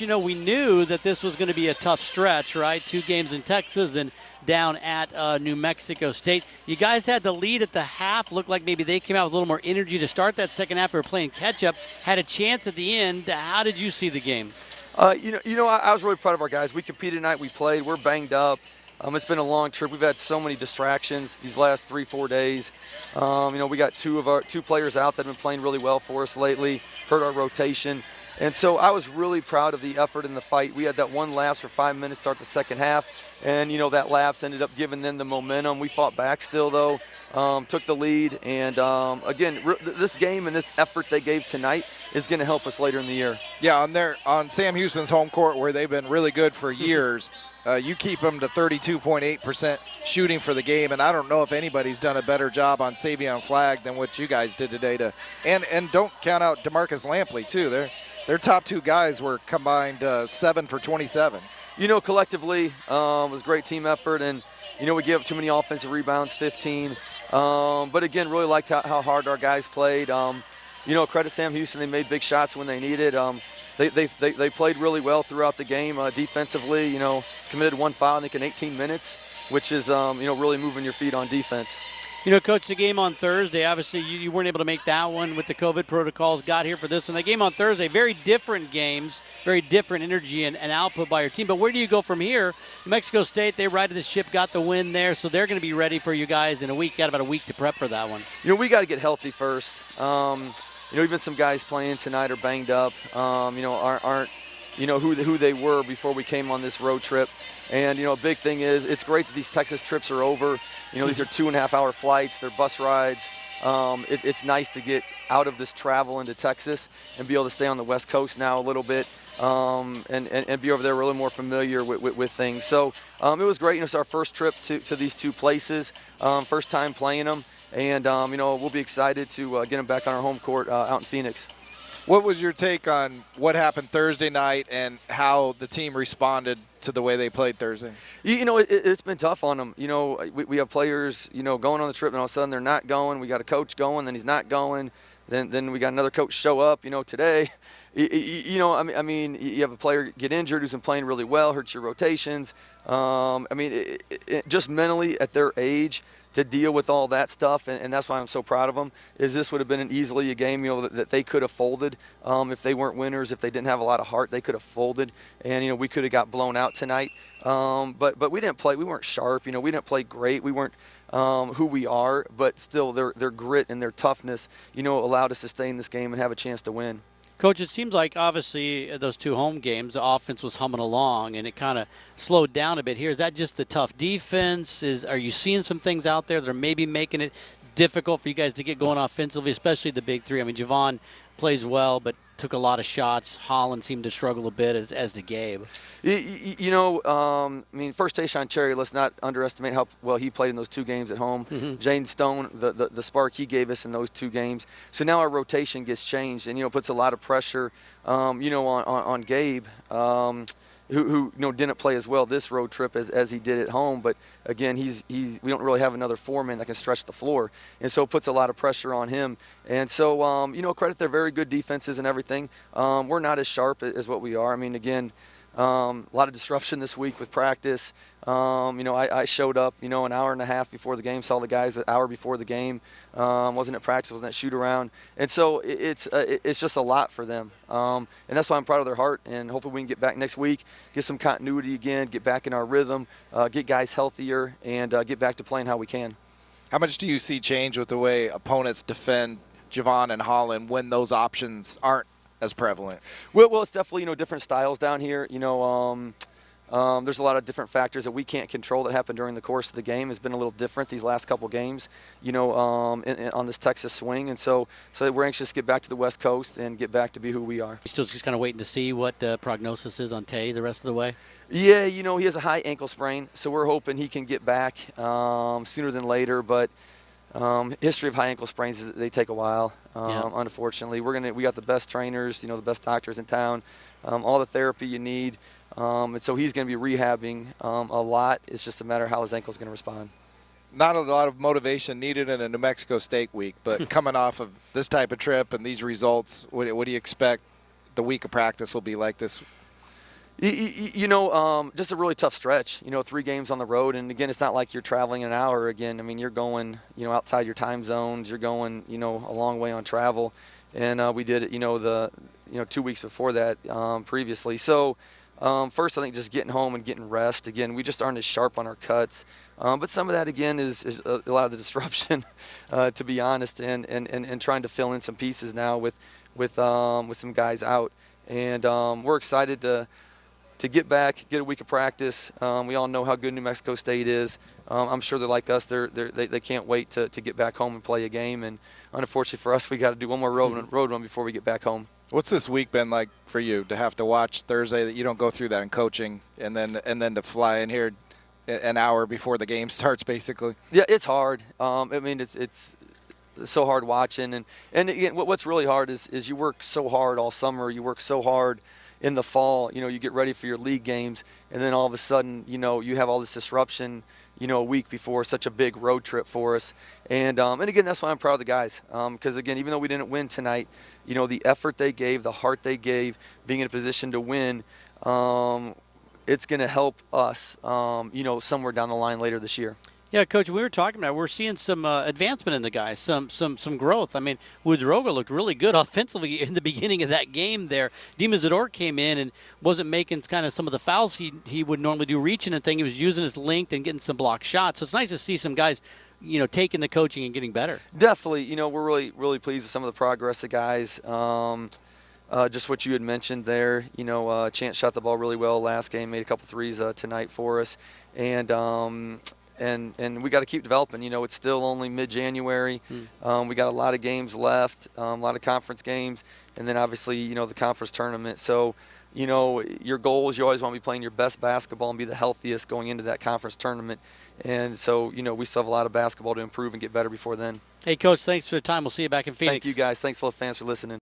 Coach, we knew that this was going to be a tough stretch, right? 2 games in Texas, then down at New Mexico State. You guys had the lead at the half. Looked like maybe they came out with a little more energy to start that second half. We were playing catch-up. Had a chance at the end. How did you see the game? I was really proud of our guys. We competed tonight. We played. We're banged up. It's been a long trip. We've had so many distractions these last 3-4 days. We got two players out that have been playing really well for us lately, hurt our rotation. And so I was really proud of the effort in the fight. We had that one lapse for 5 minutes to start the second half, and, that lapse ended up giving them the momentum. We fought back still, though, took the lead. And, again, this game and this effort they gave tonight is going to help us later in the year. Yeah, on Sam Houston's home court where they've been really good for years, you keep them to 32.8% shooting for the game, and I don't know if anybody's done a better job on Savion Flagg than what you guys did today. And don't count out DeMarcus Lampley, too. Their top 2 guys were combined 7 for 27. Collectively, it was a great team effort, and, we gave up too many offensive rebounds, 15. But, again, really liked how hard our guys played. Credit Sam Houston. They made big shots when they needed. They played really well throughout the game defensively. Committed 1 foul, I think, in 18 minutes, which is, really moving your feet on defense. Coach, the game on Thursday, obviously you weren't able to make that one with the COVID protocols, got here for this one. The game on Thursday, very different games, very different energy and output by your team. But where do you go from here? New Mexico State, they righted the ship, got the win there, so they're going to be ready for you guys in a week. Got about a week to prep for that one. We got to get healthy first. Even some guys playing tonight are banged up, aren't who they were before we came on this road trip. And, a big thing is it's great that these Texas trips are over. These are 2.5-hour flights. They're bus rides. It's nice to get out of this travel into Texas and be able to stay on the West Coast now a little bit and be over there a little more familiar with things. So it was great. It's our first trip to these 2 places, first time playing them. And, we'll be excited to get them back on our home court out in Phoenix. What was your take on what happened Thursday night and how the team responded to the way they played Thursday? It's been tough on them. We have players, going on the trip, and all of a sudden they're not going. We got a coach going, then he's not going. Then we got another coach show up, today. You have a player get injured who's been playing really well, hurts your rotations. Just mentally at their age, to deal with all that stuff, and that's why I'm so proud of them, is this would have been easily a game, that they could have folded if they weren't winners, if they didn't have a lot of heart, they could have folded, and, we could have got blown out tonight. But we didn't play, we weren't sharp, we didn't play great, we weren't who we are, but still their grit and their toughness, allowed us to stay in this game and have a chance to win. Coach, it seems like obviously those 2 home games, the offense was humming along, and it kind of slowed down a bit here. Is that just the tough defense? Are you seeing some things out there that are maybe making it difficult for you guys to get going offensively, especially the big 3? Javon plays well, but took a lot of shots. Holland seemed to struggle a bit, as did Gabe. First Tayshaun Cherry, let's not underestimate how well he played in those 2 games at home. Jane Stone, the spark he gave us in those 2 games. So now our rotation gets changed and, puts a lot of pressure, on Gabe, who didn't play as well this road trip as he did at home. But, again, we don't really have another foreman that can stretch the floor. And so it puts a lot of pressure on him. And so, credit their very good defenses and everything. We're not as sharp as what we are. Again, a lot of disruption this week with practice. I showed up, an hour and a half before the game, saw the guys an hour before the game. Wasn't at practice, wasn't at shoot around. And so it's just a lot for them. And that's why I'm proud of their heart. And hopefully we can get back next week, get some continuity again, get back in our rhythm, get guys healthier, and get back to playing how we can. How much do you see change with the way opponents defend Javon and Holland when those options aren't as prevalent? Well, it's definitely, different styles down here. There's a lot of different factors that we can't control that happen during the course of the game. It's been a little different these last couple games, on this Texas swing. And so we're anxious to get back to the West Coast and get back to be who we are. You're still just kind of waiting to see what the prognosis is on Tay the rest of the way? Yeah, he has a high ankle sprain, so we're hoping he can get back sooner than later. But history of high ankle sprains is they take a while. Unfortunately, we got the best trainers, the best doctors in town, all the therapy you need. And so he's going to be rehabbing a lot. It's just a matter of how his ankle's going to respond. Not a lot of motivation needed in a New Mexico State week, but coming off of this type of trip and these results, what do you expect the week of practice will be like this? Just a really tough stretch. 3 games on the road, and again, it's not like you're traveling an hour. Again, I mean, you're going, outside your time zones. You're going, a long way on travel, and we did it, 2 weeks before that previously. So, first, I think just getting home and getting rest. Again, we just aren't as sharp on our cuts, but some of that again is a lot of the disruption, to be honest, and trying to fill in some pieces now with some guys out, and we're excited to get back, get a week of practice. We all know how good New Mexico State is. I'm sure they're like us. They can't wait to get back home and play a game. And unfortunately for us, we got to do one more road run before we get back home. What's this week been like for you to have to watch Thursday, that you don't go through that in coaching, and then to fly in here an hour before the game starts, basically? Yeah, it's hard. I mean, it's so hard watching. And again, what's really hard is you work so hard all summer. You work so hard in the fall, you get ready for your league games, and then all of a sudden, you have all this disruption, a week before such a big road trip for us. And again, that's why I'm proud of the guys. Because again, even though we didn't win tonight, the effort they gave, the heart they gave, being in a position to win, it's going to help us, somewhere down the line later this year. Yeah, Coach, we were talking about, we're seeing some advancement in the guys, some growth. I mean, Woodroga looked really good offensively in the beginning of that game there. Dimazador came in and wasn't making kind of some of the fouls he would normally do, reaching and thing. He was using his length and getting some block shots. So it's nice to see some guys, taking the coaching and getting better. Definitely. We're really, really pleased with some of the progress of guys. Just what you had mentioned there, Chance shot the ball really well last game, made a couple threes tonight for us. And we got to keep developing. It's still only mid-January. We got a lot of games left, a lot of conference games, and then obviously, the conference tournament. So, your goal is you always want to be playing your best basketball and be the healthiest going into that conference tournament. And so, we still have a lot of basketball to improve and get better before then. Hey, Coach, thanks for the time. We'll see you back in Phoenix. Thank you, guys. Thanks a lot, fans, for listening.